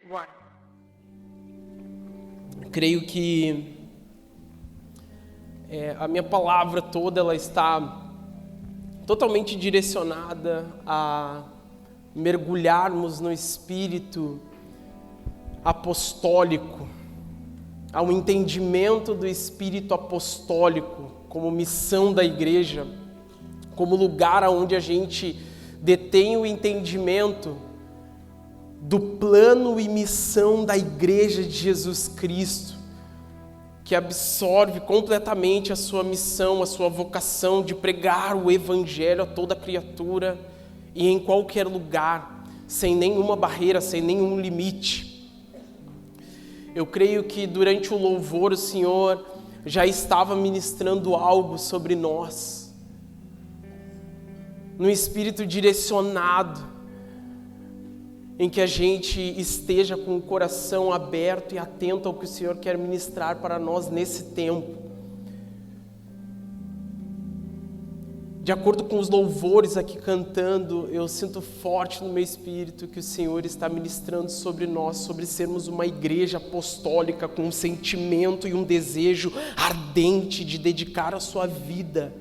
Vai. Creio que a minha palavra toda ela está totalmente direcionada a mergulharmos no espírito apostólico, ao entendimento do espírito apostólico como missão da igreja, como lugar onde a gente detém o entendimento do plano e missão da igreja de Jesus Cristo, que absorve completamente a sua missão, a sua vocação de pregar o evangelho a toda criatura e em qualquer lugar, sem nenhuma barreira, sem nenhum limite. Eu creio que durante o louvor o Senhor já estava ministrando algo sobre nós, no espírito direcionado, em que a gente esteja com o coração aberto e atento ao que o Senhor quer ministrar para nós nesse tempo. De acordo com os louvores aqui cantando, eu sinto forte no meu espírito que o Senhor está ministrando sobre nós, sobre sermos uma igreja apostólica com um sentimento e um desejo ardente de dedicar a sua vida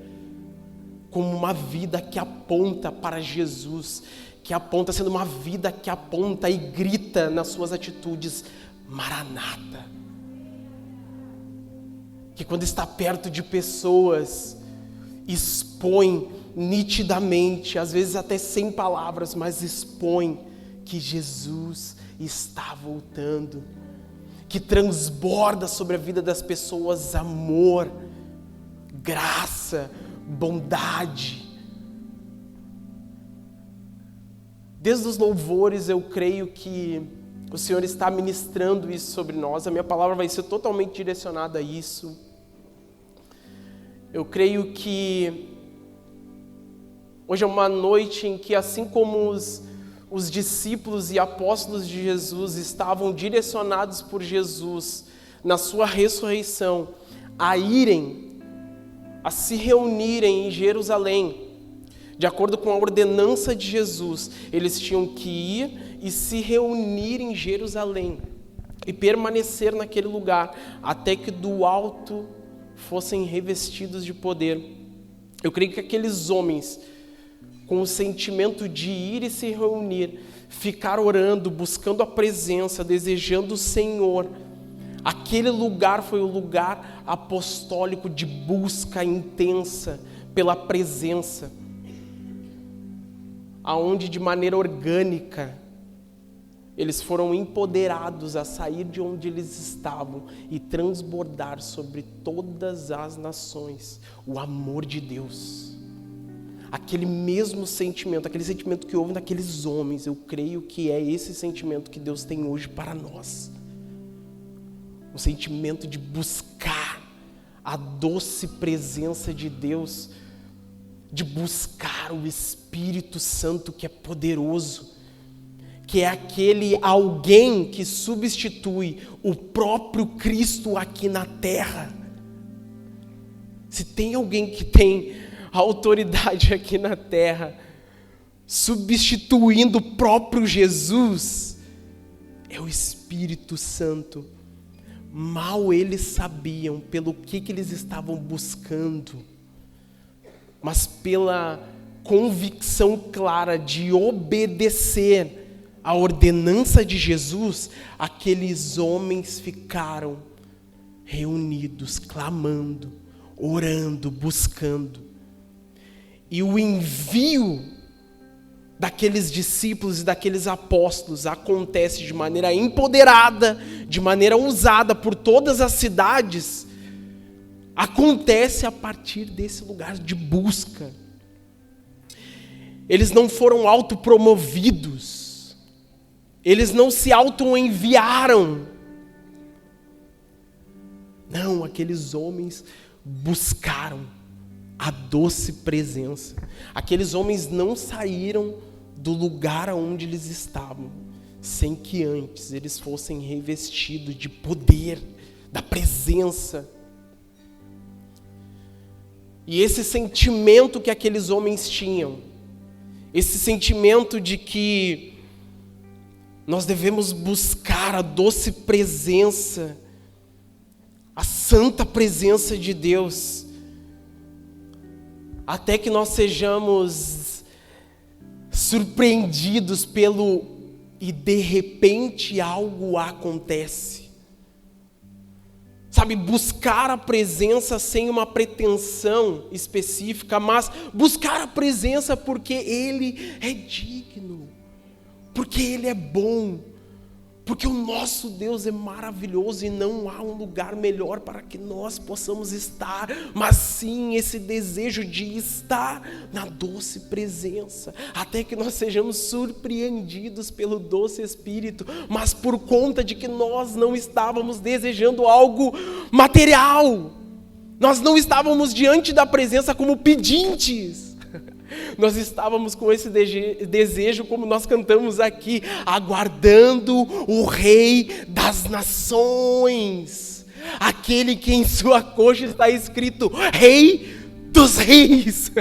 como uma vida que aponta para Jesus, que aponta, sendo uma vida que aponta e grita nas suas atitudes, Maranata. Que quando está perto de pessoas, expõe nitidamente, às vezes até sem palavras, mas expõe que Jesus está voltando, que transborda sobre a vida das pessoas amor, graça, bondade. Desde os louvores eu creio que o Senhor está ministrando isso sobre nós, a minha palavra vai ser totalmente direcionada a isso. Eu creio que hoje é uma noite em que, assim como os discípulos e apóstolos de Jesus estavam direcionados por Jesus na sua ressurreição a se reunirem em Jerusalém, de acordo com a ordenança de Jesus, eles tinham que ir e se reunir em Jerusalém e permanecer naquele lugar até que do alto fossem revestidos de poder. Eu creio que aqueles homens, com o sentimento de ir e se reunir, ficar orando, buscando a presença, desejando o Senhor, aquele lugar foi o lugar apostólico de busca intensa pela presença, aonde de maneira orgânica eles foram empoderados a sair de onde eles estavam e transbordar sobre todas as nações o amor de Deus. Aquele mesmo sentimento, aquele sentimento que houve naqueles homens, eu creio que é esse sentimento que Deus tem hoje para nós. Um sentimento de buscar a doce presença de Deus, de buscar o Espírito Santo que é poderoso, que é aquele alguém que substitui o próprio Cristo aqui na terra. Se tem alguém que tem autoridade aqui na terra, substituindo o próprio Jesus, é o Espírito Santo. Mal eles sabiam pelo que eles estavam buscando, mas pela convicção clara de obedecer a ordenança de Jesus, aqueles homens ficaram reunidos, clamando, orando, buscando. E o envio daqueles discípulos e daqueles apóstolos acontece de maneira empoderada, de maneira ousada por todas as cidades, acontece a partir desse lugar de busca. Eles não foram autopromovidos, eles não se auto-enviaram. Não, aqueles homens buscaram a doce presença. Aqueles homens não saíram do lugar onde eles estavam, sem que antes eles fossem revestidos de poder, da presença. E esse sentimento que aqueles homens tinham, esse sentimento de que Nós devemos buscar a doce presença, a santa presença de Deus, até que nós sejamos surpreendidos e de repente algo acontece. Sabe, buscar a presença sem uma pretensão específica, mas buscar a presença porque Ele é digno, porque Ele é bom, porque o nosso Deus é maravilhoso e não há um lugar melhor para que nós possamos estar, mas sim esse desejo de estar na doce presença, até que nós sejamos surpreendidos pelo doce Espírito, mas por conta de que nós não estávamos desejando algo material, nós não estávamos diante da presença como pedintes, nós estávamos com esse desejo, como nós cantamos aqui, aguardando o Rei das Nações, aquele que em sua coxa está escrito Rei dos Reis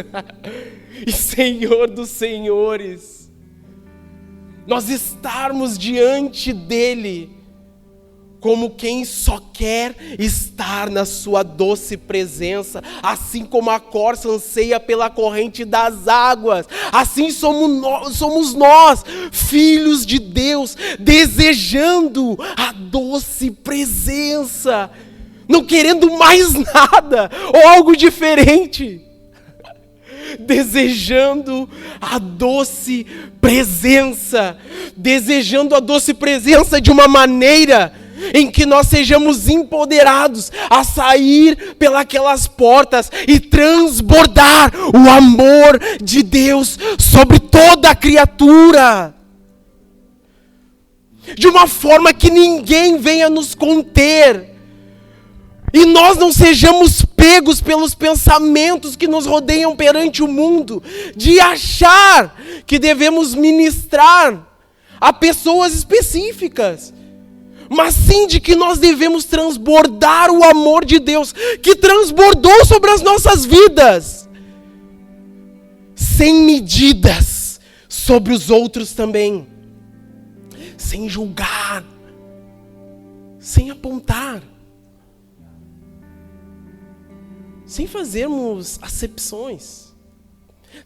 e Senhor dos Senhores. Nós estarmos diante dele como quem só quer estar na sua doce presença, assim como a corça anseia pela corrente das águas, assim somos nós, filhos de Deus, desejando a doce presença, não querendo mais nada ou algo diferente, desejando a doce presença, desejando a doce presença de uma maneira em que nós sejamos empoderados a sair pelas portas e transbordar o amor de Deus sobre toda a criatura, de uma forma que ninguém venha nos conter, e nós não sejamos pegos pelos pensamentos que nos rodeiam perante o mundo, de achar que devemos ministrar a pessoas específicas, mas sim de que nós devemos transbordar o amor de Deus, que transbordou sobre as nossas vidas, sem medidas, sobre os outros também, sem julgar, sem apontar, sem fazermos acepções,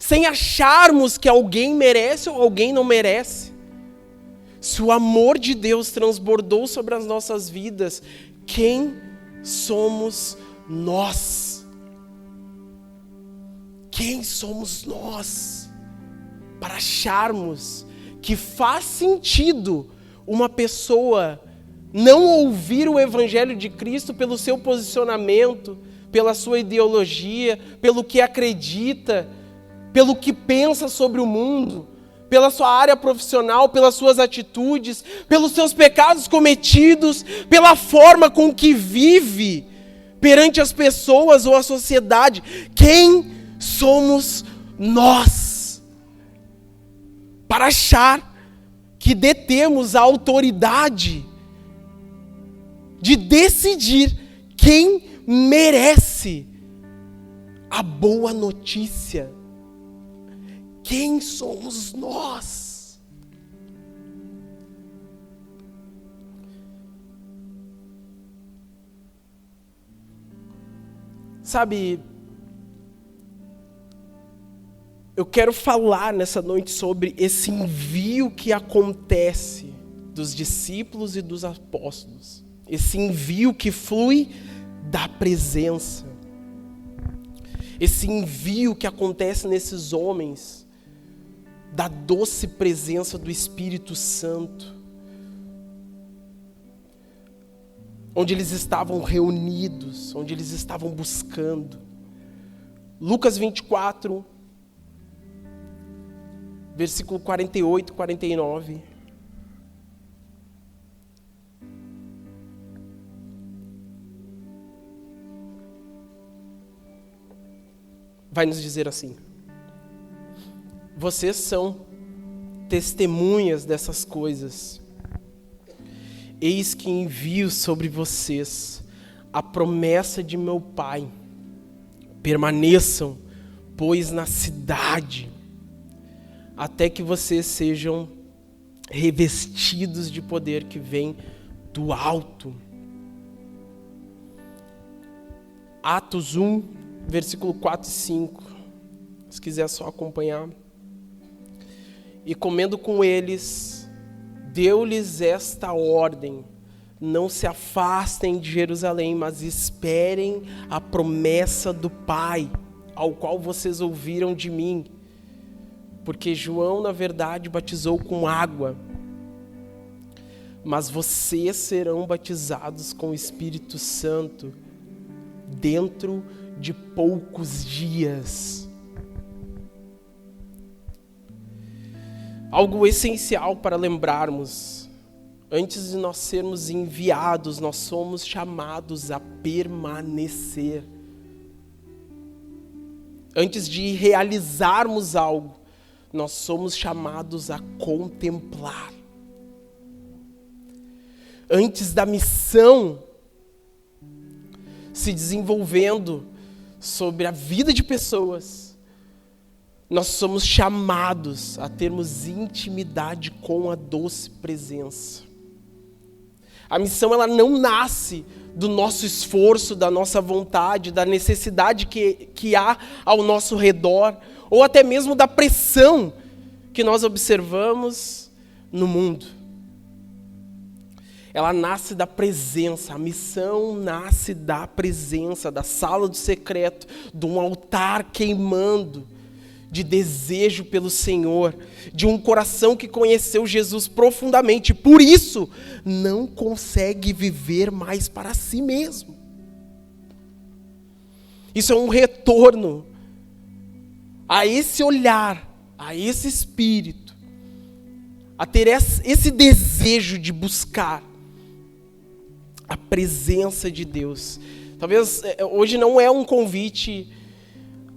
sem acharmos que alguém merece ou alguém não merece. Se o amor de Deus transbordou sobre as nossas vidas, quem somos nós? Quem somos nós para acharmos que faz sentido uma pessoa não ouvir o Evangelho de Cristo pelo seu posicionamento, pela sua ideologia, pelo que acredita, pelo que pensa sobre o mundo, pela sua área profissional, pelas suas atitudes, pelos seus pecados cometidos, pela forma com que vive perante as pessoas ou a sociedade? Quem somos nós para achar que detemos a autoridade de decidir quem merece a boa notícia? Quem somos nós? Sabe, eu quero falar nessa noite sobre esse envio que acontece dos discípulos e dos apóstolos. Esse envio que flui da presença. Esse envio que acontece nesses homens, da doce presença do Espírito Santo, onde eles estavam reunidos, onde eles estavam buscando. Lucas 24, versículo 48 e 49. Vai nos dizer assim: vocês são testemunhas dessas coisas. Eis que envio sobre vocês a promessa de meu Pai. Permaneçam, pois, na cidade, até que vocês sejam revestidos de poder que vem do alto. Atos 1, versículo 4 e 5. Se quiser só acompanhar. E comendo com eles, deu-lhes esta ordem: não se afastem de Jerusalém, mas esperem a promessa do Pai, ao qual vocês ouviram de mim. Porque João, na verdade, batizou com água, mas vocês serão batizados com o Espírito Santo dentro de poucos dias. Algo essencial para lembrarmos: antes de nós sermos enviados, nós somos chamados a permanecer. Antes de realizarmos algo, nós somos chamados a contemplar. Antes da missão se desenvolvendo sobre a vida de pessoas, nós somos chamados a termos intimidade com a doce presença. A missão, ela não nasce do nosso esforço, da nossa vontade, da necessidade que há ao nosso redor, ou até mesmo da pressão que nós observamos no mundo. Ela nasce da presença, a missão nasce da presença, da sala do secreto, de um altar queimando, de desejo pelo Senhor, de um coração que conheceu Jesus profundamente, por isso não consegue viver mais para si mesmo. Isso é um retorno a esse olhar, a esse espírito, a ter esse desejo de buscar a presença de Deus. Talvez hoje não é um convite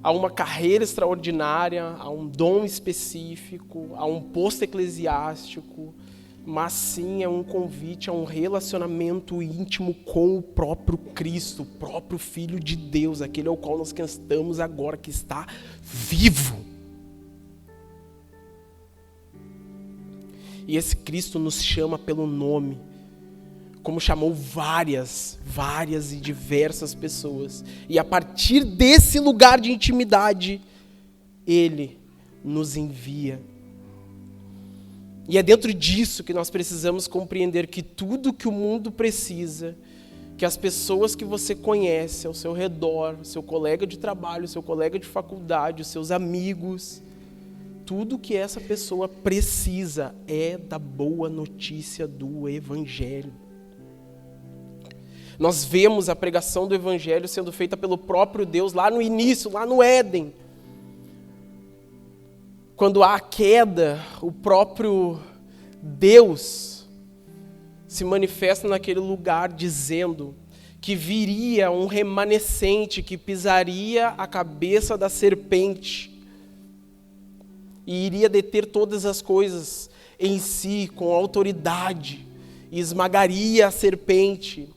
a uma carreira extraordinária, a um dom específico, a um posto eclesiástico, mas sim é um convite a um relacionamento íntimo com o próprio Cristo, o próprio Filho de Deus, aquele ao qual nós cantamos agora, que está vivo. E esse Cristo nos chama pelo nome, como chamou várias e diversas pessoas. E a partir desse lugar de intimidade, Ele nos envia. E é dentro disso que nós precisamos compreender que tudo que o mundo precisa, que as pessoas que você conhece ao seu redor, seu colega de trabalho, seu colega de faculdade, os seus amigos, tudo que essa pessoa precisa é da boa notícia do Evangelho. Nós vemos a pregação do Evangelho sendo feita pelo próprio Deus lá no início, lá no Éden. Quando há a queda, o próprio Deus se manifesta naquele lugar dizendo que viria um remanescente que pisaria a cabeça da serpente e iria deter todas as coisas em si com autoridade e esmagaria a serpente.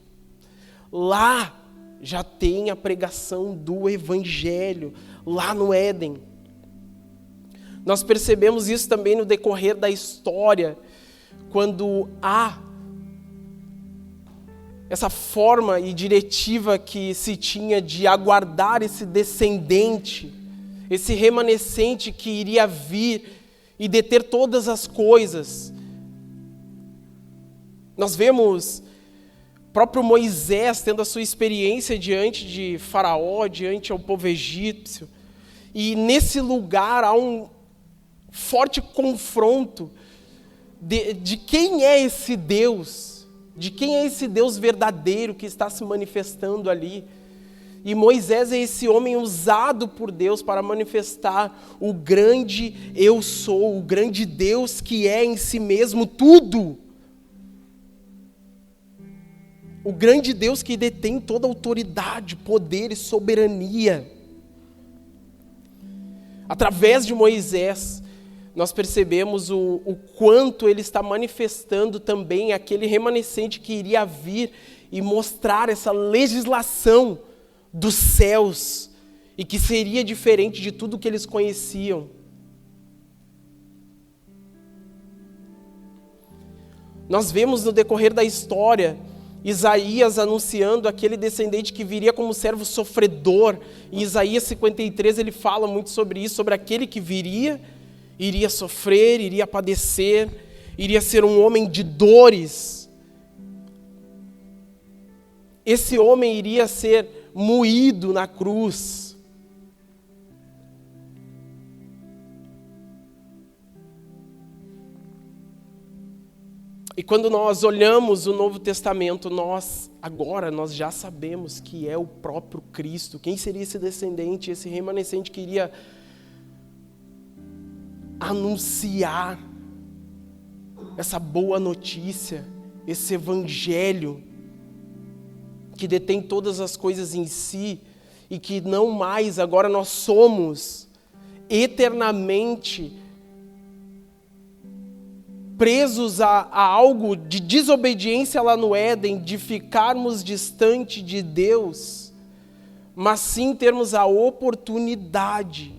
Lá já tem a pregação do Evangelho, lá no Éden. Nós percebemos isso também no decorrer da história, quando há essa forma e diretiva que se tinha de aguardar esse descendente, esse remanescente que iria vir e deter todas as coisas. Nós vemos próprio Moisés tendo a sua experiência diante de Faraó, diante ao povo egípcio. E nesse lugar há um forte confronto de quem é esse Deus, de quem é esse Deus verdadeiro que está se manifestando ali. E Moisés é esse homem usado por Deus para manifestar o grande eu sou, o grande Deus que é em si mesmo tudo. O grande Deus que detém toda autoridade, poder e soberania. Através de Moisés, nós percebemos o quanto ele está manifestando também aquele remanescente que iria vir e mostrar essa legislação dos céus e que seria diferente de tudo que eles conheciam. Nós vemos no decorrer da história Isaías anunciando aquele descendente que viria como servo sofredor. Em Isaías 53 ele fala muito sobre isso, sobre aquele que viria, iria sofrer, iria padecer, iria ser um homem de dores. Esse homem iria ser moído na cruz. E quando nós olhamos o Novo Testamento, nós já sabemos que é o próprio Cristo. Quem seria esse descendente, esse remanescente que iria anunciar essa boa notícia, esse evangelho que detém todas as coisas em si e que não mais, agora nós somos eternamente presos a algo de desobediência lá no Éden, de ficarmos distante de Deus, mas sim termos a oportunidade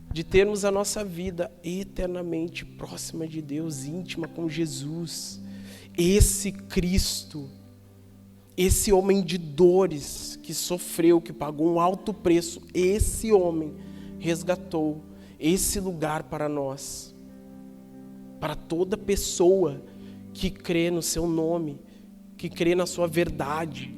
de termos a nossa vida eternamente próxima de Deus, íntima com Jesus. Esse Cristo, esse homem de dores, que sofreu, que pagou um alto preço, esse homem resgatou esse lugar para nós. Para toda pessoa que crê no seu nome, que crê na sua verdade.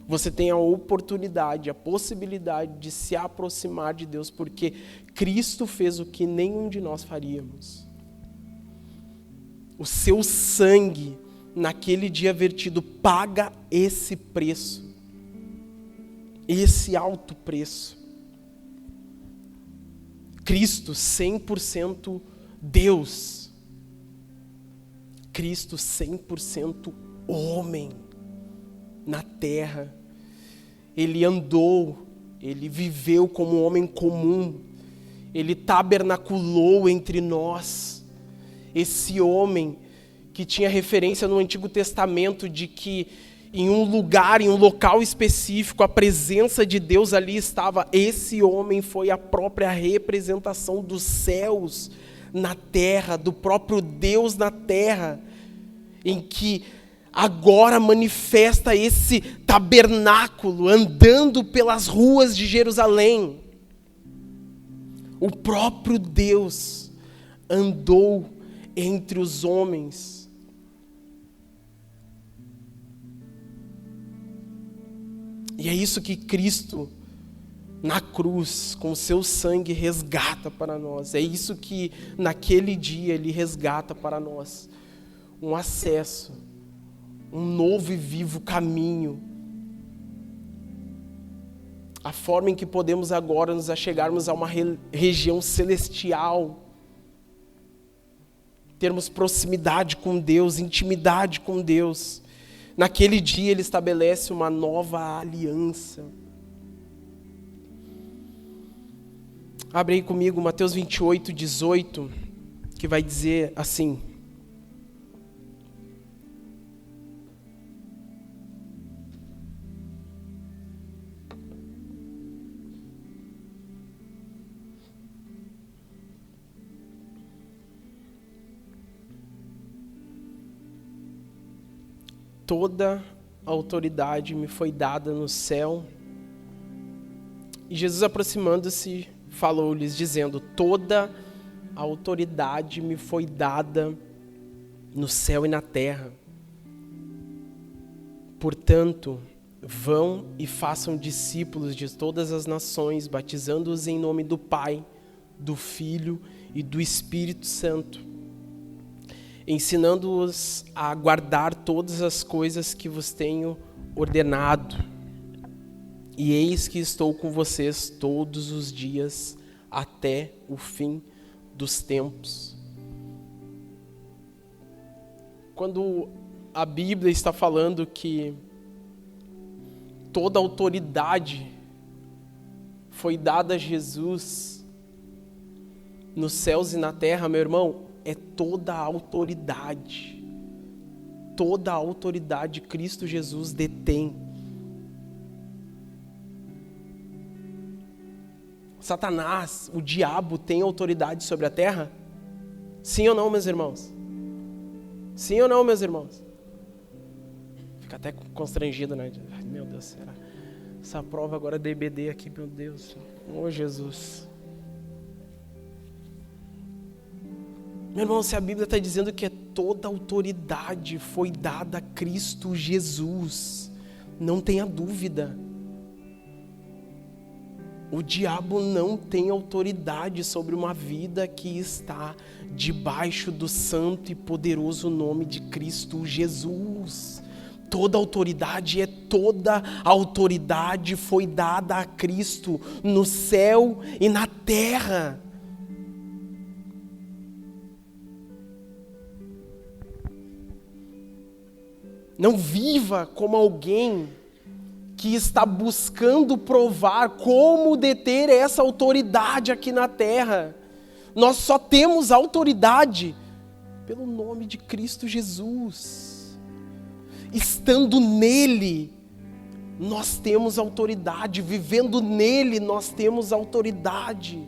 Você tem a oportunidade, a possibilidade de se aproximar de Deus, porque Cristo fez o que nenhum de nós faríamos. O seu sangue, naquele dia vertido, paga esse preço, esse alto preço. Cristo, 100% Deus. Cristo 100% homem na terra. Ele andou, ele viveu como um homem comum, ele tabernaculou entre nós. Esse homem que tinha referência no Antigo Testamento de que em um lugar, em um local específico, a presença de Deus ali estava. Esse homem foi a própria representação dos céus na terra, do próprio Deus na terra, em que agora manifesta esse tabernáculo andando pelas ruas de Jerusalém. O próprio Deus andou entre os homens. E é isso que Cristo, na cruz, com o seu sangue, resgata para nós. É isso que, naquele dia, Ele resgata para nós. Um acesso, um novo e vivo caminho. A forma em que podemos agora nos achegarmos a uma região celestial. Termos proximidade com Deus, intimidade com Deus. Naquele dia Ele estabelece uma nova aliança. Abre aí comigo Mateus 28, 18, que vai dizer assim: toda a autoridade me foi dada no céu. E Jesus, aproximando-se, falou-lhes, dizendo: toda a autoridade me foi dada no céu e na terra. Portanto, vão e façam discípulos de todas as nações, batizando-os em nome do Pai, do Filho e do Espírito Santo, ensinando-os a guardar todas as coisas que vos tenho ordenado. E eis que estou com vocês todos os dias até o fim dos tempos. Quando a Bíblia está falando que toda a autoridade foi dada a Jesus nos céus e na terra, meu irmão, é toda a autoridade. Toda a autoridade Cristo Jesus detém. Satanás, o diabo, tem autoridade sobre a terra? Sim ou não, meus irmãos? Sim ou não, meus irmãos? Fica até constrangido, né? Ai, meu Deus, será? Essa prova agora é EBD aqui, meu Deus. Ô, Jesus. Meu irmão, se a Bíblia está dizendo que toda autoridade foi dada a Cristo Jesus, não tenha dúvida. O diabo não tem autoridade sobre uma vida que está debaixo do santo e poderoso nome de Cristo Jesus. Toda autoridade foi dada a Cristo no céu e na terra. Não viva como alguém que está buscando provar como deter essa autoridade aqui na terra. Nós só temos autoridade pelo nome de Cristo Jesus. Estando nele, nós temos autoridade. Vivendo nele, nós temos autoridade.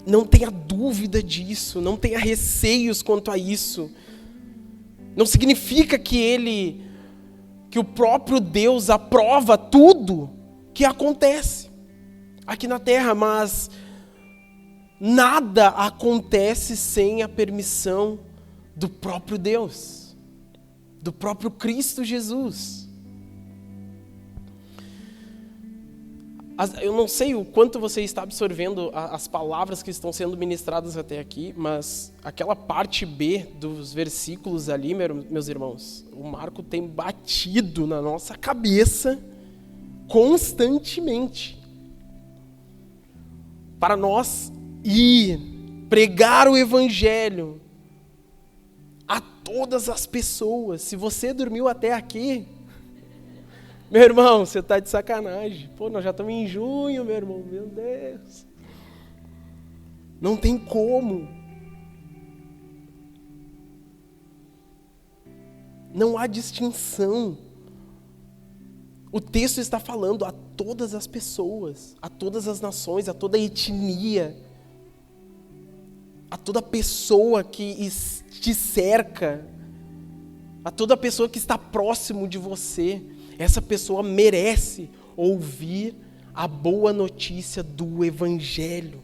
Não tenha dúvida disso, não tenha receios quanto a isso. Não significa que o próprio Deus aprova tudo que acontece aqui na terra, mas nada acontece sem a permissão do próprio Deus, do próprio Cristo Jesus. Eu não sei o quanto você está absorvendo as palavras que estão sendo ministradas até aqui, mas aquela parte B dos versículos ali, meus irmãos, o Marco tem batido na nossa cabeça constantemente. Para nós ir pregar o Evangelho a todas as pessoas. Se você dormiu até aqui, meu irmão, você está de sacanagem. Pô, nós já estamos em junho, meu irmão. Meu Deus. Não tem como. Não há distinção. O texto está falando a todas as pessoas, a todas as nações, a toda a etnia, a toda pessoa que te cerca, a toda pessoa que está próximo de você. Essa pessoa merece ouvir a boa notícia do Evangelho.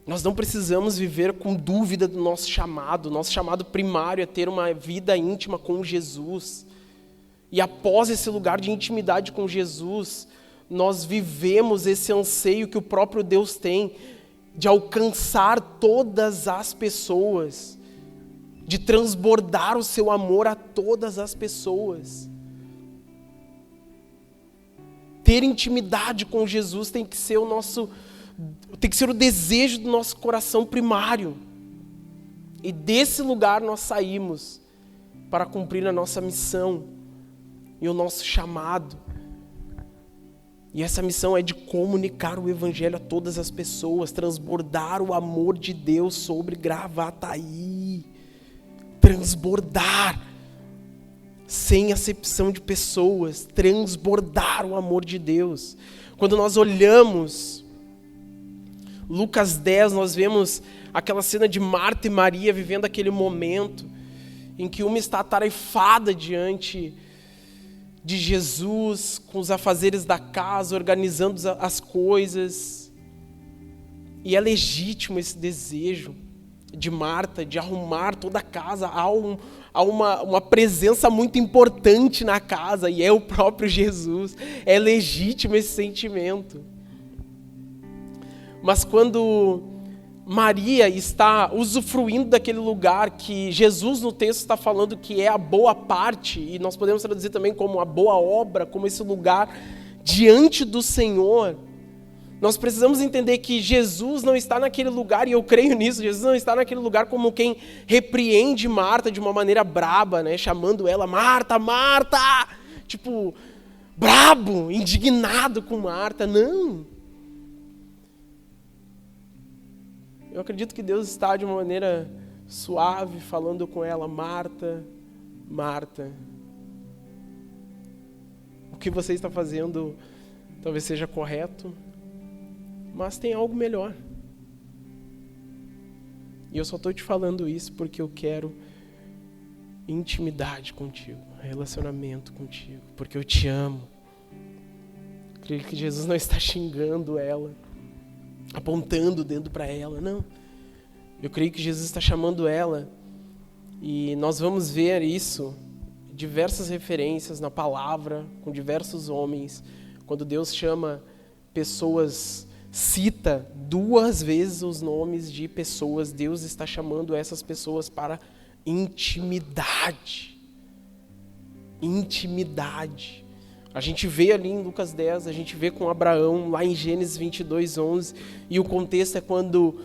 Nós não precisamos viver com dúvida do nosso chamado. Nosso chamado primário é ter uma vida íntima com Jesus. E após esse lugar de intimidade com Jesus, nós vivemos esse anseio que o próprio Deus tem de alcançar todas as pessoas, de transbordar o seu amor a todas as pessoas. Ter intimidade com Jesus tem que ser o desejo do nosso coração primário. E desse lugar nós saímos para cumprir a nossa missão e o nosso chamado. E essa missão é de comunicar o Evangelho a todas as pessoas, transbordar o amor de Deus sobre Gravataí. Transbordar, sem acepção de pessoas, transbordar o amor de Deus. Quando nós olhamos Lucas 10, nós vemos aquela cena de Marta e Maria vivendo aquele momento em que uma está atarefada diante de Jesus, com os afazeres da casa, organizando as coisas. E é legítimo esse desejo de Marta, de arrumar toda a casa. Há uma presença muito importante na casa, e é o próprio Jesus. É legítimo esse sentimento. Mas quando Maria está usufruindo daquele lugar que Jesus no texto está falando que é a boa parte, e nós podemos traduzir também como a boa obra, como esse lugar diante do Senhor, nós precisamos entender que Jesus não está naquele lugar, e eu creio nisso, Jesus não está naquele lugar como quem repreende Marta de uma maneira braba, né? Chamando ela, Marta, Marta! Tipo, brabo, indignado com Marta. Não. Eu acredito que Deus está de uma maneira suave, falando com ela, Marta, Marta, o que você está fazendo talvez seja correto, mas tem algo melhor. E eu só estou te falando isso porque eu quero intimidade contigo, relacionamento contigo, porque eu te amo. Creio que Jesus não está xingando ela, apontando o dedo para ela, não. Eu creio que Jesus está chamando ela, e nós vamos ver isso, diversas referências na palavra, com diversos homens, quando Deus chama pessoas, cita 2 vezes os nomes de pessoas, Deus está chamando essas pessoas para intimidade. Intimidade. A gente vê ali em Lucas 10, a gente vê com Abraão, lá em Gênesis 22:11, e o contexto é quando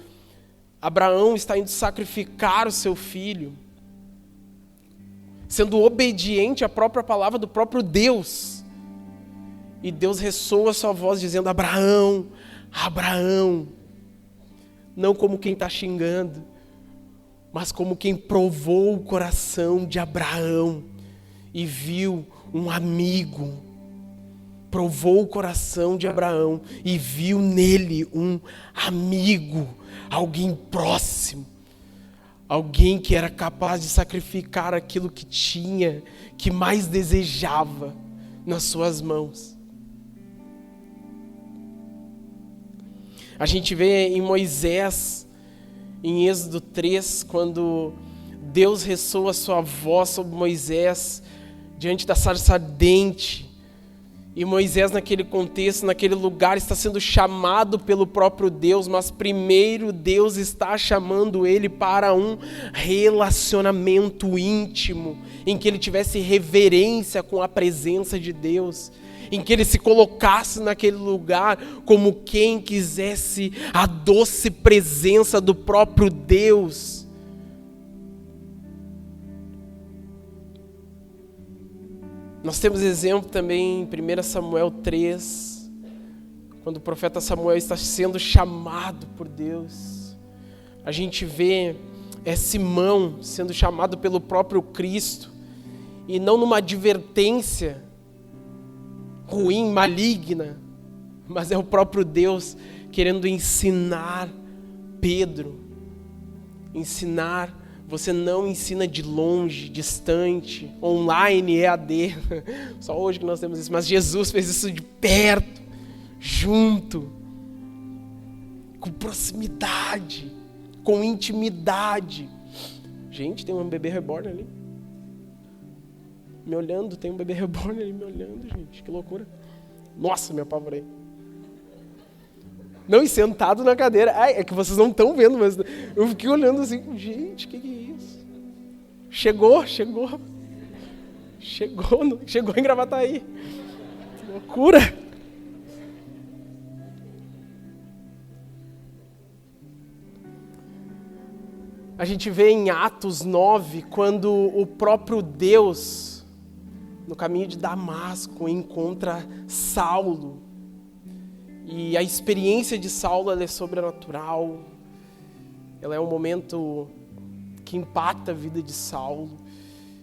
Abraão está indo sacrificar o seu filho, sendo obediente à própria palavra do próprio Deus. E Deus ressoa a sua voz dizendo: Abraão, Abraão. Não como quem está xingando, mas como quem provou o coração de Abraão e viu um amigo. Provou o coração de Abraão e viu nele um amigo, alguém próximo. Alguém que era capaz de sacrificar aquilo que tinha, que mais desejava nas suas mãos. A gente vê em Moisés, em Êxodo 3, quando Deus ressoa a sua voz sobre Moisés, diante da sarça ardente. E Moisés, naquele contexto, naquele lugar, está sendo chamado pelo próprio Deus, mas primeiro Deus está chamando ele para um relacionamento íntimo, em que ele tivesse reverência com a presença de Deus, em que ele se colocasse naquele lugar como quem quisesse a doce presença do próprio Deus. Nós temos exemplo também em 1 Samuel 3, quando o profeta Samuel está sendo chamado por Deus. A gente vê Simão sendo chamado pelo próprio Cristo, e não numa advertência ruim, maligna, mas é o próprio Deus querendo ensinar Pedro, você não ensina de longe, distante, online, EAD, só hoje que nós temos isso, mas Jesus fez isso de perto, junto, com proximidade, com intimidade. Gente, tem um bebê reborn ali, me olhando, tem um bebê reborn ali me olhando, gente, que loucura. Nossa, me apavorei. Não, e sentado na cadeira. Ai, é que vocês não estão vendo, mas eu fiquei olhando assim, gente, que é isso? Chegou em Gravataí. Que loucura. A gente vê em Atos 9, quando o próprio Deus, no caminho de Damasco, encontra Saulo. E a experiência de Saulo, ela é sobrenatural. Ela é um momento que impacta a vida de Saulo.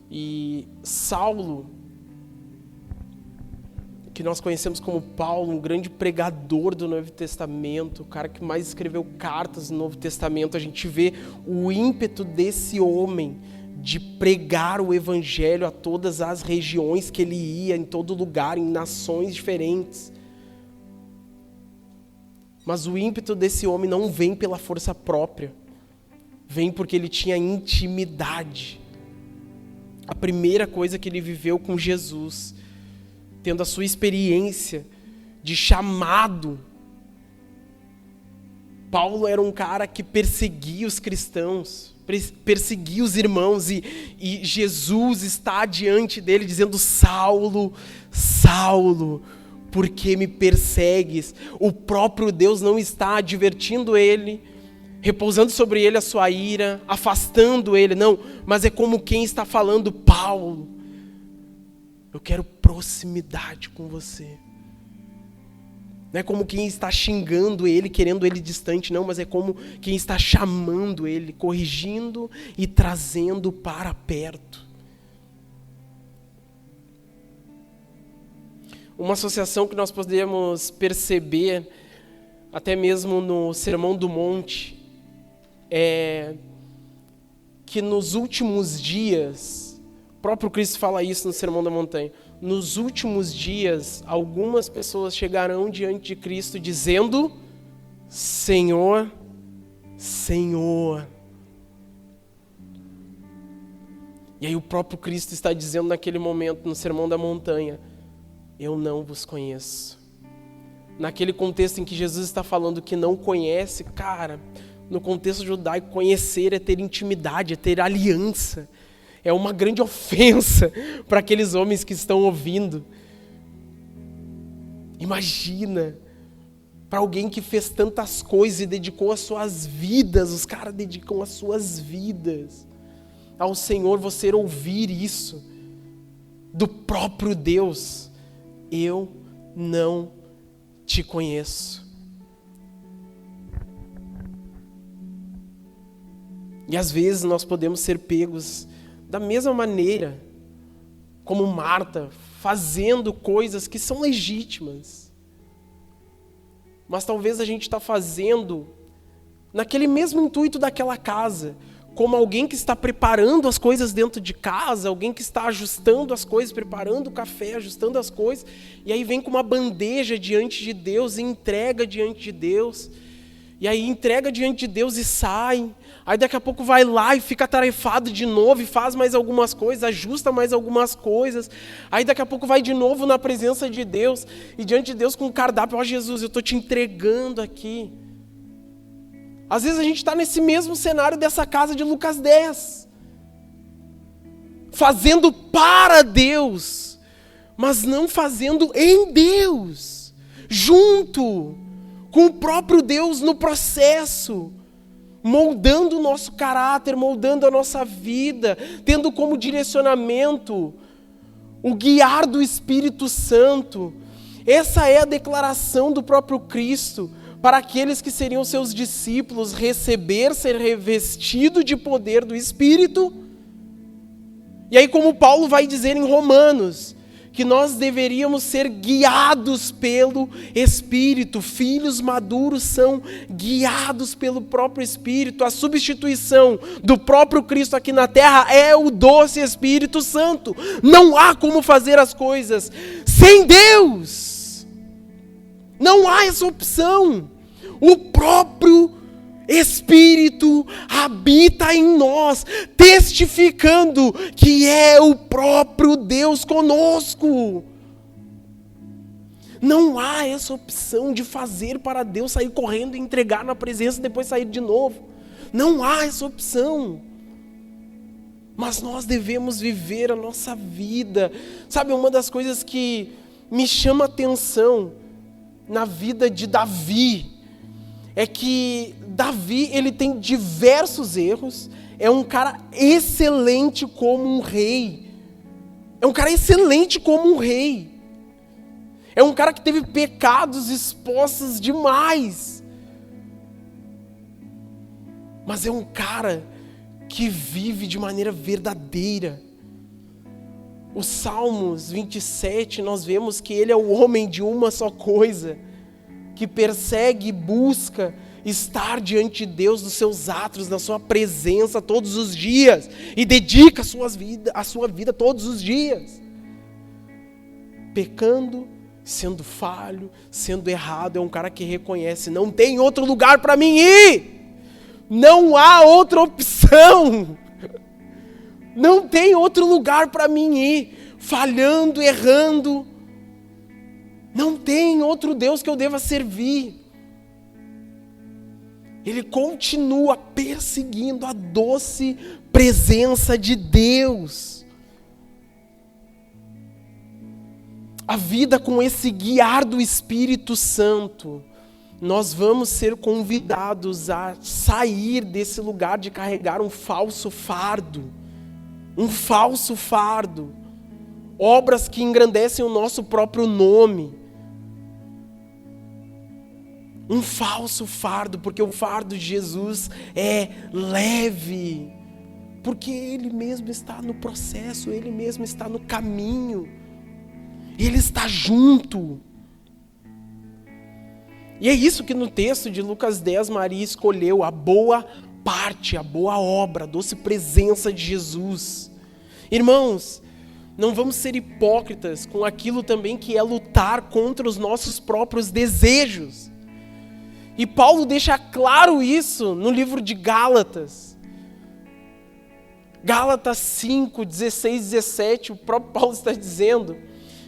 E Saulo, que nós conhecemos como Paulo, um grande pregador do Novo Testamento, o cara que mais escreveu cartas no Novo Testamento, a gente vê o ímpeto desse homem de pregar o evangelho a todas as regiões que ele ia, em todo lugar, em nações diferentes. Mas o ímpeto desse homem não vem pela força própria, vem porque ele tinha intimidade. A primeira coisa que ele viveu com Jesus, tendo a sua experiência de chamado. Paulo era um cara que perseguia os cristãos, perseguia os irmãos, e Jesus está diante dele dizendo: Saulo, Saulo, por que me persegues? O próprio Deus não está advertindo ele, repousando sobre ele a sua ira, afastando ele, não, mas é como quem está falando: Paulo, eu quero proximidade com você. Não é como quem está xingando ele, querendo ele distante, não, mas é como quem está chamando ele, corrigindo e trazendo para perto. Uma associação que nós podemos perceber, até mesmo no Sermão do Monte, é que nos últimos dias, o próprio Cristo fala isso no Sermão da Montanha, nos últimos dias, algumas pessoas chegarão diante de Cristo dizendo: Senhor, Senhor. E aí o próprio Cristo está dizendo naquele momento, no Sermão da Montanha: eu não vos conheço. Naquele contexto em que Jesus está falando que não conhece, cara, no contexto judaico, conhecer é ter intimidade, é ter aliança. É uma grande ofensa para aqueles homens que estão ouvindo. Imagina, para alguém que fez tantas coisas e dedicou as suas vidas, os caras dedicam as suas vidas ao Senhor, você ouvir isso do próprio Deus: eu não te conheço. E às vezes nós podemos ser pegos da mesma maneira como Marta, fazendo coisas que são legítimas. Mas talvez a gente está fazendo naquele mesmo intuito daquela casa, como alguém que está preparando as coisas dentro de casa, alguém que está ajustando as coisas, preparando o café, ajustando as coisas, e aí vem com uma bandeja diante de Deus e entrega diante de Deus, e aí entrega diante de Deus e sai, aí daqui a pouco vai lá e fica atarefado de novo e faz mais algumas coisas, ajusta mais algumas coisas, aí daqui a pouco vai de novo na presença de Deus, e diante de Deus com o cardápio: ó Jesus, eu estou te entregando aqui. Às vezes a gente está nesse mesmo cenário dessa casa de Lucas 10. Fazendo para Deus, mas não fazendo em Deus. Junto com o próprio Deus no processo. Moldando o nosso caráter, moldando a nossa vida. Tendo como direcionamento o guiar do Espírito Santo. Essa é a declaração do próprio Cristo para aqueles que seriam seus discípulos: receber, ser revestido de poder do Espírito. E aí, como Paulo vai dizer em Romanos, que nós deveríamos ser guiados pelo Espírito. Filhos maduros são guiados pelo próprio Espírito. A substituição do próprio Cristo aqui na terra é o doce Espírito Santo. Não há como fazer as coisas sem Deus. Não há essa opção. O próprio Espírito habita em nós, testificando que é o próprio Deus conosco. Não há essa opção de fazer para Deus, sair correndo e entregar na presença e depois sair de novo. Não há essa opção. Mas nós devemos viver a nossa vida. Sabe, uma das coisas que me chama a atenção na vida de Davi é que Davi, ele tem diversos erros, é um cara excelente como um rei, é um cara excelente como um rei, é um cara que teve pecados expostos demais, mas é um cara que vive de maneira verdadeira. Os Salmos 27, nós vemos que ele é o homem de uma só coisa, que persegue e busca estar diante de Deus, nos seus atos, na sua presença todos os dias, e dedica a sua vida todos os dias, pecando, sendo falho, sendo errado. É um cara que reconhece: não tem outro lugar para mim ir, não há outra opção, não tem outro lugar para mim ir, falhando, errando. Não tem outro Deus que eu deva servir. Ele continua perseguindo a doce presença de Deus. A vida com esse guiar do Espírito Santo, nós vamos ser convidados a sair desse lugar de carregar um falso fardo. Um falso fardo. Obras que engrandecem o nosso próprio nome. Um falso fardo, porque o fardo de Jesus é leve, porque Ele mesmo está no processo, Ele mesmo está no caminho. Ele está junto. E é isso que no texto de Lucas 10, Maria escolheu, a boa parte, a boa obra, a doce presença de Jesus. Irmãos, não vamos ser hipócritas com aquilo também que é lutar contra os nossos próprios desejos. E Paulo deixa claro isso no livro de Gálatas. Gálatas 5, 16, 17, o próprio Paulo está dizendo: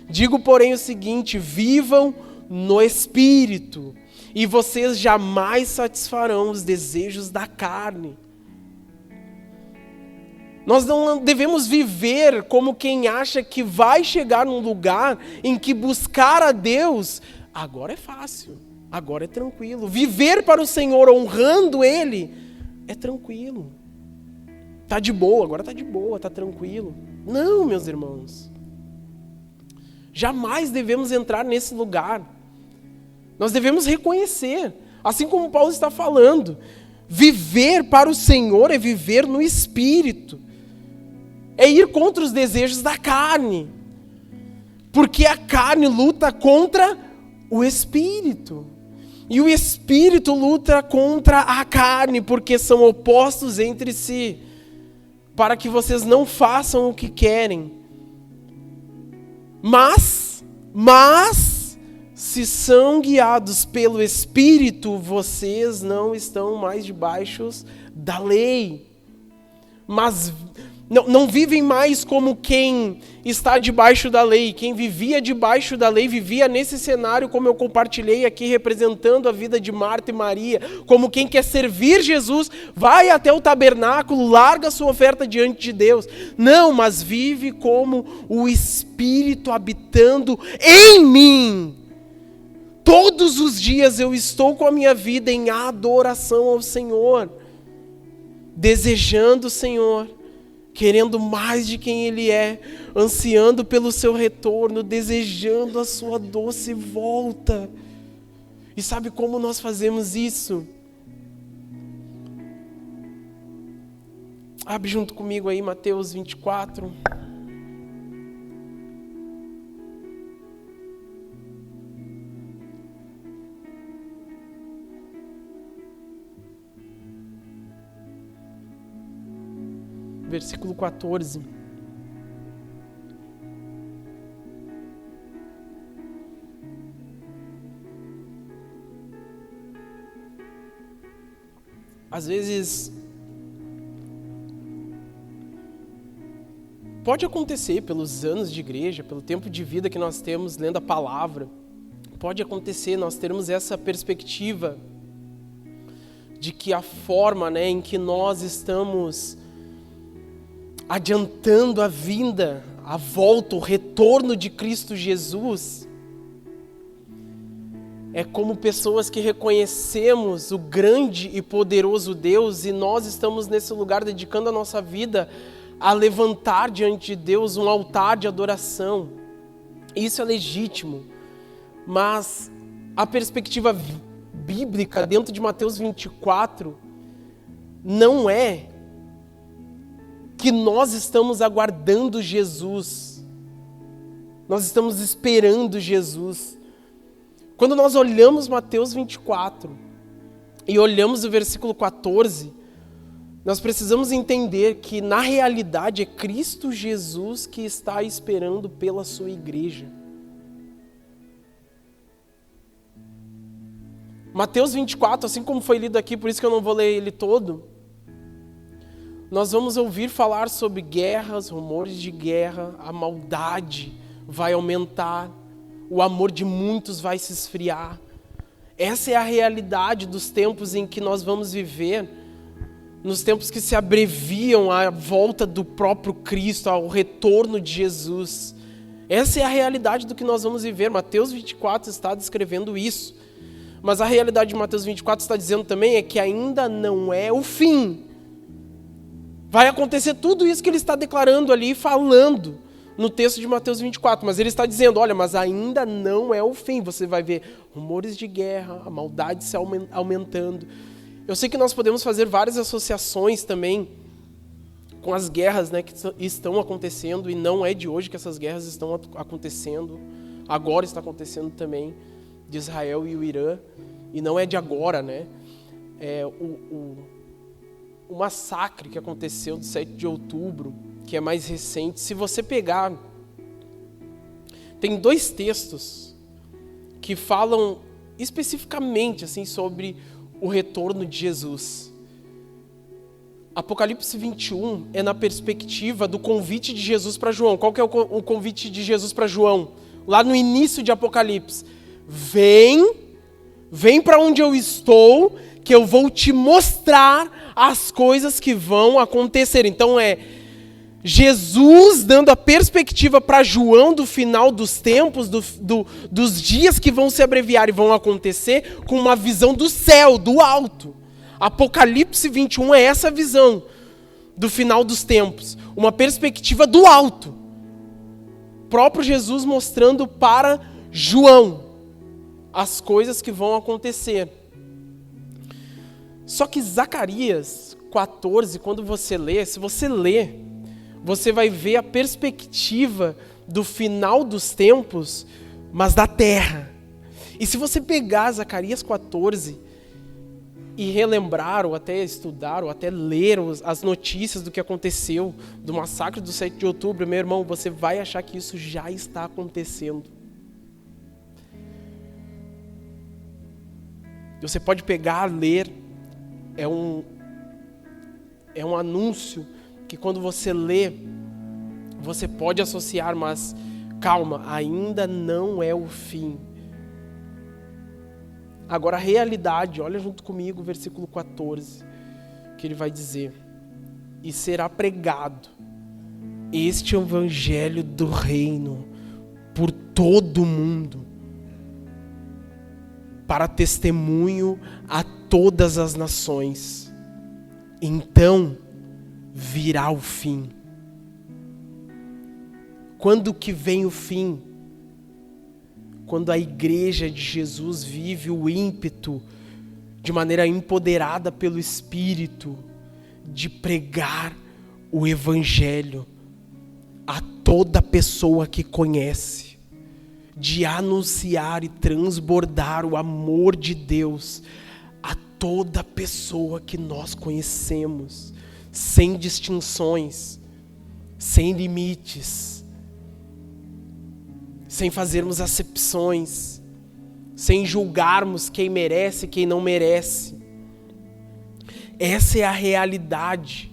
digo, porém, o seguinte, vivam no Espírito, e vocês jamais satisfarão os desejos da carne. Nós não devemos viver como quem acha que vai chegar num lugar em que buscar a Deus, agora é fácil, agora é tranquilo. Viver para o Senhor honrando Ele é tranquilo. Tá de boa, agora tá de boa, tá tranquilo. Não, meus irmãos. Jamais devemos entrar nesse lugar. Nós devemos reconhecer, assim como Paulo está falando, viver para o Senhor é viver no Espírito. É ir contra os desejos da carne. Porque a carne luta contra o Espírito. E o Espírito luta contra a carne, porque são opostos entre si. Para que vocês não façam o que querem. Mas, se são guiados pelo Espírito, vocês não estão mais debaixo da lei. Mas não vivem mais como quem está debaixo da lei. Quem vivia debaixo da lei, vivia nesse cenário, como eu compartilhei aqui, representando a vida de Marta e Maria, como quem quer servir Jesus, vai até o tabernáculo, larga sua oferta diante de Deus. Não, mas vive como o Espírito habitando em mim. Todos os dias eu estou com a minha vida em adoração ao Senhor, desejando o Senhor, querendo mais de quem Ele é, ansiando pelo seu retorno, desejando a sua doce volta. E sabe como nós fazemos isso? Abre junto comigo aí Mateus 24. Versículo 14. Às vezes, pode acontecer pelos anos de igreja, pelo tempo de vida que nós temos lendo a palavra, pode acontecer nós termos essa perspectiva de que a forma, em que nós estamos adiantando a vinda, a volta, o retorno de Cristo Jesus, é como pessoas que reconhecemos o grande e poderoso Deus, e nós estamos nesse lugar dedicando a nossa vida a levantar diante de Deus um altar de adoração. Isso é legítimo, mas a perspectiva bíblica dentro de Mateus 24 não é que nós estamos aguardando Jesus, nós estamos esperando Jesus. Quando nós olhamos Mateus 24 e olhamos o versículo 14, nós precisamos entender que na realidade é Cristo Jesus que está esperando pela sua igreja. Mateus 24, assim como foi lido aqui, por isso que eu não vou ler ele todo, nós vamos ouvir falar sobre guerras, rumores de guerra, a maldade vai aumentar, o amor de muitos vai se esfriar. Essa é a realidade dos tempos em que nós vamos viver, nos tempos que se abreviam à volta do próprio Cristo, ao retorno de Jesus. Essa é a realidade do que nós vamos viver. Mateus 24 está descrevendo isso. Mas a realidade de Mateus 24 está dizendo também é que ainda não é o fim. Vai acontecer tudo isso que ele está declarando ali, falando no texto de Mateus 24. Mas ele está dizendo, olha, mas ainda não é o fim. Você vai ver rumores de guerra, a maldade se aumentando. Eu sei que nós podemos fazer várias associações também com as guerras, né, que estão acontecendo, e não é de hoje que essas guerras estão acontecendo, agora está acontecendo também, de Israel e o Irã, e não é de agora, né? O massacre que aconteceu do 7 de outubro, que é mais recente, se você pegar, tem 2 textos que falam especificamente assim, sobre o retorno de Jesus. Apocalipse 21 é na perspectiva do convite de Jesus para João. Qual que é o convite de Jesus para João? Lá no início de Apocalipse. Vem para onde eu estou, que eu vou te mostrar as coisas que vão acontecer. Então Jesus dando a perspectiva para João do final dos tempos, dos dias que vão se abreviar e vão acontecer, com uma visão do céu, do alto. Apocalipse 21 é essa visão do final dos tempos, uma perspectiva do alto. O próprio Jesus mostrando para João as coisas que vão acontecer. Só que Zacarias 14, quando você lê, se você lê, você vai ver a perspectiva do final dos tempos, mas da terra. E se você pegar Zacarias 14 e relembrar, ou até estudar, ou até ler as notícias do que aconteceu, do massacre do 7 de outubro, meu irmão, você vai achar que isso já está acontecendo. Você pode pegar, ler, é um anúncio que quando você lê, você pode associar, mas calma, ainda não é o fim. Agora a realidade, olha junto comigo o versículo 14, que ele vai dizer: e será pregado este evangelho do reino por todo o mundo, para testemunho a todas as nações. Então virá o fim. Quando que vem o fim? Quando a igreja de Jesus vive o ímpeto, de maneira empoderada pelo Espírito, de pregar o Evangelho a toda pessoa que conhece, de anunciar e transbordar o amor de Deus a toda pessoa que nós conhecemos, sem distinções, sem limites, sem fazermos acepções, sem julgarmos quem merece e quem não merece. Essa é a realidade.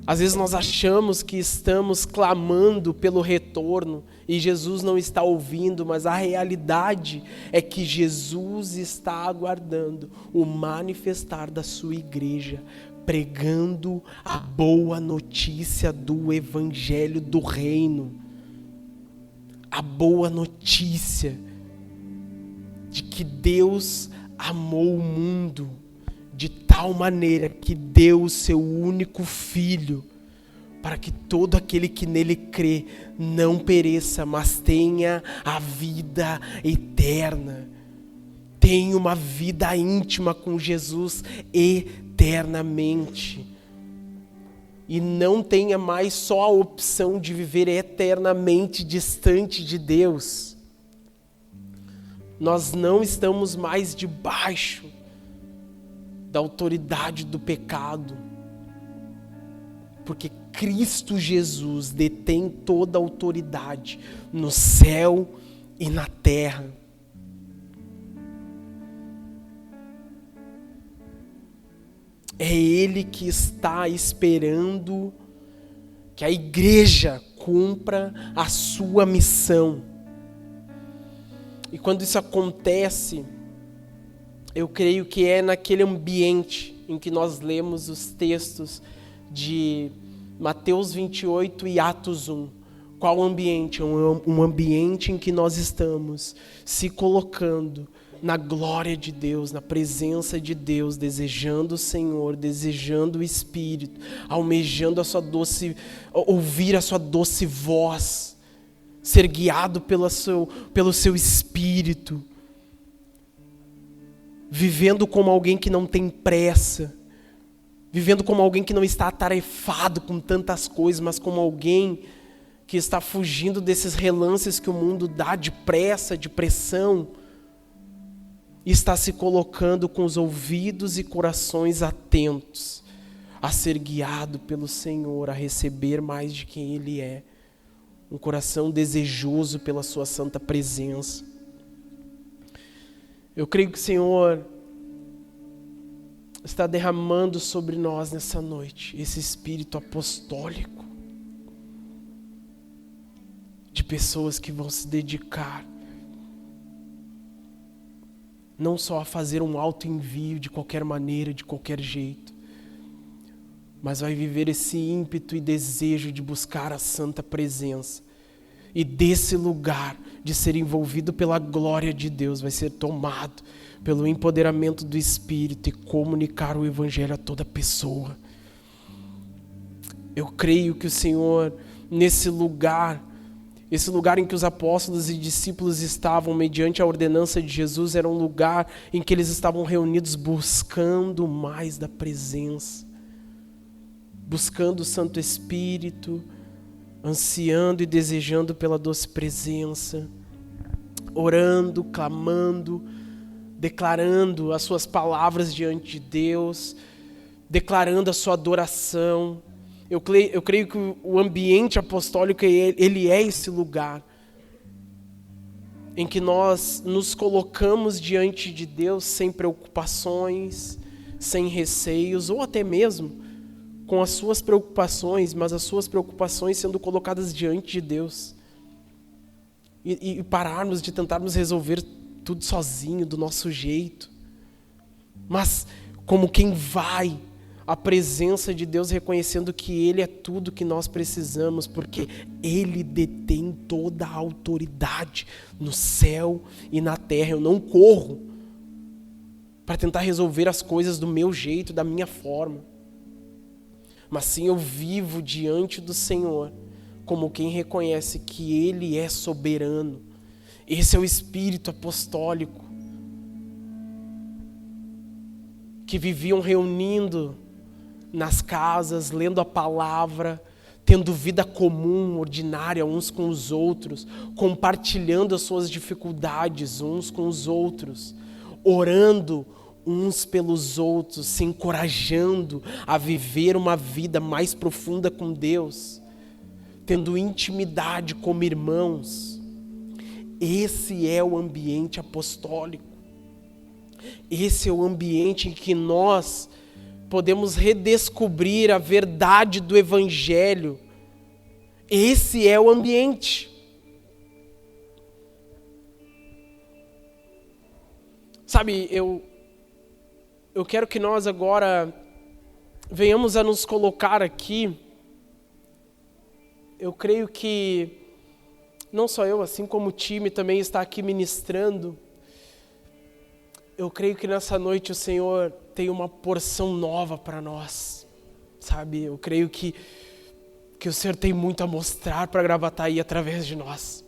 Às vezes nós achamos que estamos clamando pelo retorno e Jesus não está ouvindo, mas a realidade é que Jesus está aguardando o manifestar da sua igreja, pregando a boa notícia do Evangelho do Reino. A boa notícia de que Deus amou o mundo de tal maneira que deu o seu único Filho, para que todo aquele que nele crê não pereça, mas tenha a vida eterna. Tenha uma vida íntima com Jesus eternamente. E não tenha mais só a opção de viver eternamente distante de Deus. Nós não estamos mais debaixo da autoridade do pecado, porque Cristo Jesus detém toda a autoridade no céu e na terra. É Ele que está esperando que a igreja cumpra a sua missão. E quando isso acontece, eu creio que é naquele ambiente em que nós lemos os textos de Mateus 28 e Atos 1. Qual ambiente? Um ambiente em que nós estamos se colocando na glória de Deus, na presença de Deus, desejando o Senhor, desejando o Espírito, almejando ouvir a sua doce voz, ser guiado pelo seu Espírito, vivendo como alguém que não tem pressa, vivendo como alguém que não está atarefado com tantas coisas, mas como alguém que está fugindo desses relances que o mundo dá de pressa, de pressão, e está se colocando com os ouvidos e corações atentos a ser guiado pelo Senhor, a receber mais de quem Ele é. Um coração desejoso pela sua santa presença. Eu creio que o Senhor está derramando sobre nós nessa noite esse espírito apostólico de pessoas que vão se dedicar não só a fazer um autoenvio de qualquer maneira, de qualquer jeito, mas vai viver esse ímpeto e desejo de buscar a santa presença. E desse lugar de ser envolvido pela glória de Deus, vai ser tomado pelo empoderamento do Espírito e comunicar o Evangelho a toda pessoa. Eu creio que o Senhor, nesse lugar, esse lugar em que os apóstolos e discípulos estavam mediante a ordenança de Jesus, era um lugar em que eles estavam reunidos buscando mais da presença, buscando o Santo Espírito, ansiando e desejando pela doce presença, orando, clamando, declarando as suas palavras diante de Deus, declarando a sua adoração. Eu creio que o ambiente apostólico, ele é esse lugar em que nós nos colocamos diante de Deus sem preocupações, sem receios, ou até mesmo com as suas preocupações, mas as suas preocupações sendo colocadas diante de Deus. E pararmos de tentarmos resolver tudo sozinho, do nosso jeito. Mas como quem vai à presença de Deus, reconhecendo que Ele é tudo que nós precisamos, porque Ele detém toda a autoridade no céu e na terra. Eu não corro para tentar resolver as coisas do meu jeito, da minha forma, mas sim eu vivo diante do Senhor como quem reconhece que Ele é soberano. Esse é o espírito apostólico que viviam reunindo nas casas, lendo a palavra, tendo vida comum, ordinária uns com os outros, compartilhando as suas dificuldades uns com os outros, orando uns pelos outros, se encorajando a viver uma vida mais profunda com Deus, tendo intimidade como irmãos. Esse é o ambiente apostólico. Esse é o ambiente em que nós podemos redescobrir a verdade do Evangelho. Esse é o ambiente. Sabe, eu quero que nós agora venhamos a nos colocar aqui. Eu creio que não só eu, assim como o time também está aqui ministrando, eu creio que nessa noite o Senhor tem uma porção nova para nós, sabe? Eu creio que o Senhor tem muito a mostrar para Gravataí através de nós.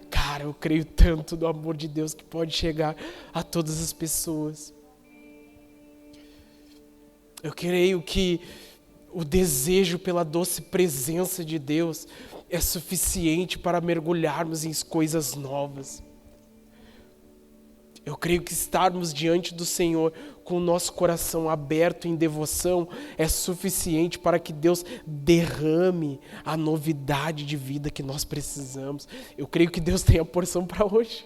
Cara, eu creio tanto no amor de Deus que pode chegar a todas as pessoas. Eu creio que o desejo pela doce presença de Deus é suficiente para mergulharmos em coisas novas. Eu creio que estarmos diante do Senhor com o nosso coração aberto em devoção é suficiente para que Deus derrame a novidade de vida que nós precisamos. Eu creio que Deus tem a porção para hoje.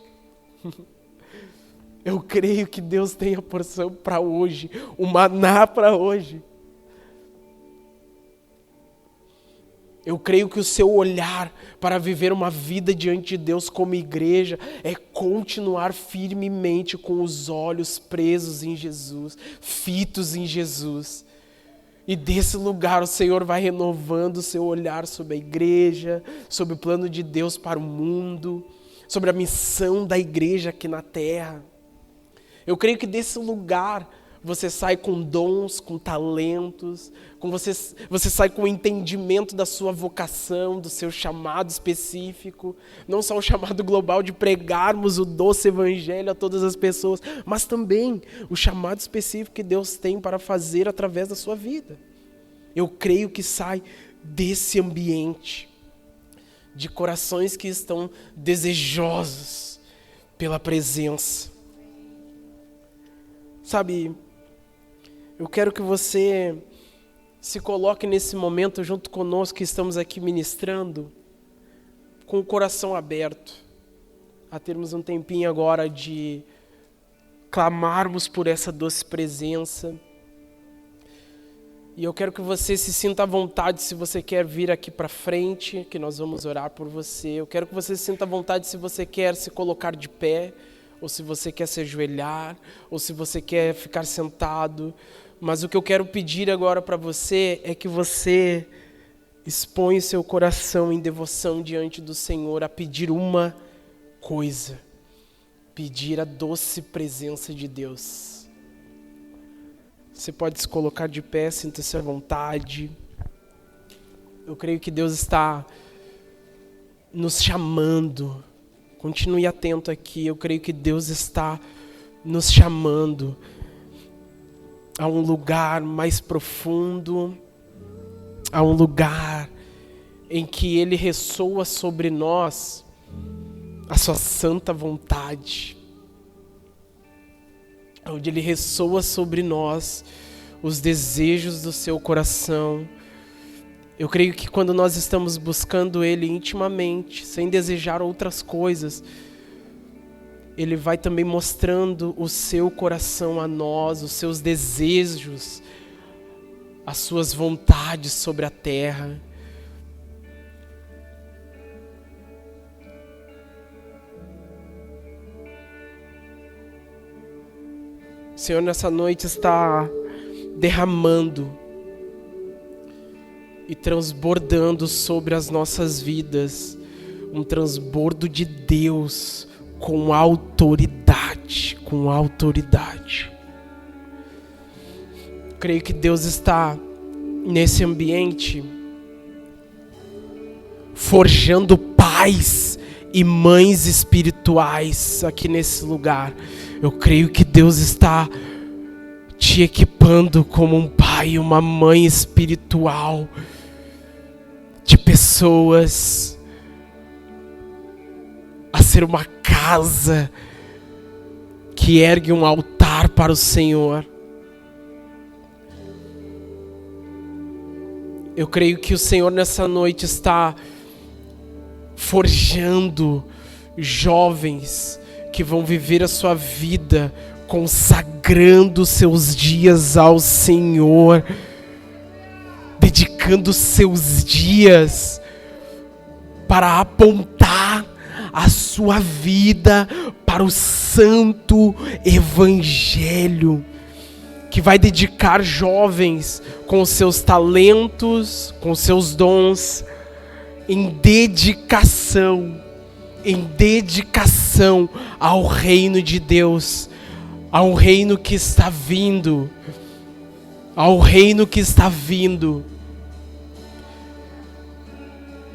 Eu creio que Deus tem a porção para hoje, o maná para hoje. Eu creio que o seu olhar para viver uma vida diante de Deus como igreja é continuar firmemente com os olhos presos em Jesus, fitos em Jesus. E desse lugar o Senhor vai renovando o seu olhar sobre a igreja, sobre o plano de Deus para o mundo, sobre a missão da igreja aqui na terra. Eu creio que desse lugar você sai com dons, com talentos, você sai com o entendimento da sua vocação, do seu chamado específico, não só o chamado global de pregarmos o doce evangelho a todas as pessoas, mas também o chamado específico que Deus tem para fazer através da sua vida. Eu creio que sai desse ambiente de corações que estão desejosos pela presença. Sabe, eu quero que você se coloque nesse momento junto conosco que estamos aqui ministrando, com o coração aberto, a termos um tempinho agora de clamarmos por essa doce presença. E eu quero que você se sinta à vontade se você quer vir aqui para frente, que nós vamos orar por você. Eu quero que você se sinta à vontade se você quer se colocar de pé, ou se você quer se ajoelhar, ou se você quer ficar sentado. Mas o que eu quero pedir agora para você é que você expõe seu coração em devoção diante do Senhor a pedir uma coisa: pedir a doce presença de Deus. Você pode se colocar de pé, sinta-se à vontade. Eu creio que Deus está nos chamando. Continue atento aqui. Eu creio que Deus está nos chamando a um lugar mais profundo, a um lugar em que Ele ressoa sobre nós a sua santa vontade, onde Ele ressoa sobre nós os desejos do seu coração. Eu creio que quando nós estamos buscando Ele intimamente, sem desejar outras coisas, Ele vai também mostrando o seu coração a nós, os seus desejos, as suas vontades sobre a terra. O Senhor nessa noite está derramando e transbordando sobre as nossas vidas um transbordo de Deus com autoridade, com autoridade. Creio que Deus está nesse ambiente forjando pais e mães espirituais aqui nesse lugar. Eu creio que Deus está te equipando como um pai e uma mãe espiritual de pessoas a ser uma casa que ergue um altar para o Senhor. Eu creio que o Senhor nessa noite está forjando jovens que vão viver a sua vida consagrando seus dias ao Senhor, dedicando seus dias para apontar a sua vida para o santo evangelho, que vai dedicar jovens com seus talentos, com seus dons, em dedicação ao reino de Deus, ao reino que está vindo,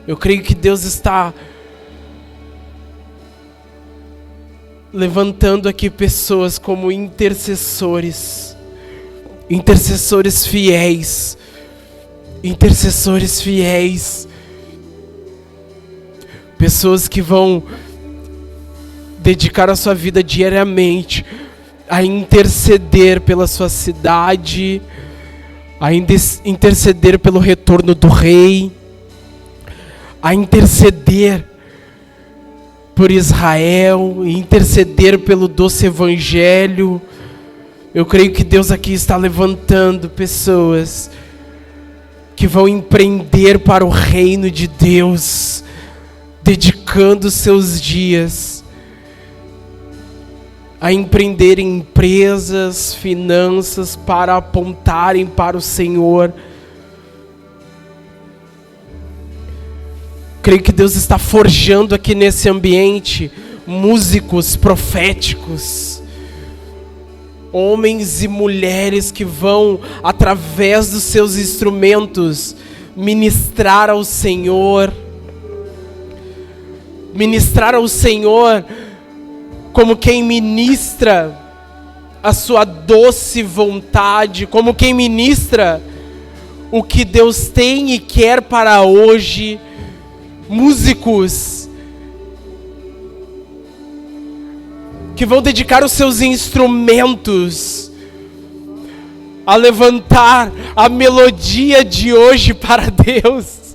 Eu creio que Deus está levantando aqui pessoas como intercessores fiéis, pessoas que vão dedicar a sua vida diariamente a interceder pela sua cidade, a interceder pelo retorno do Rei, a interceder por Israel, e interceder pelo doce evangelho. Eu creio que Deus aqui está levantando pessoas que vão empreender para o reino de Deus, dedicando seus dias a empreender em empresas, finanças, para apontarem para o Senhor. Creio que Deus está forjando aqui nesse ambiente músicos proféticos, Homens e mulheres que vão, através dos seus instrumentos, ministrar ao Senhor. Ministrar ao Senhor como quem ministra a sua doce vontade, como quem ministra o que Deus tem e quer para hoje. Músicos que vão dedicar os seus instrumentos a levantar a melodia de hoje para Deus.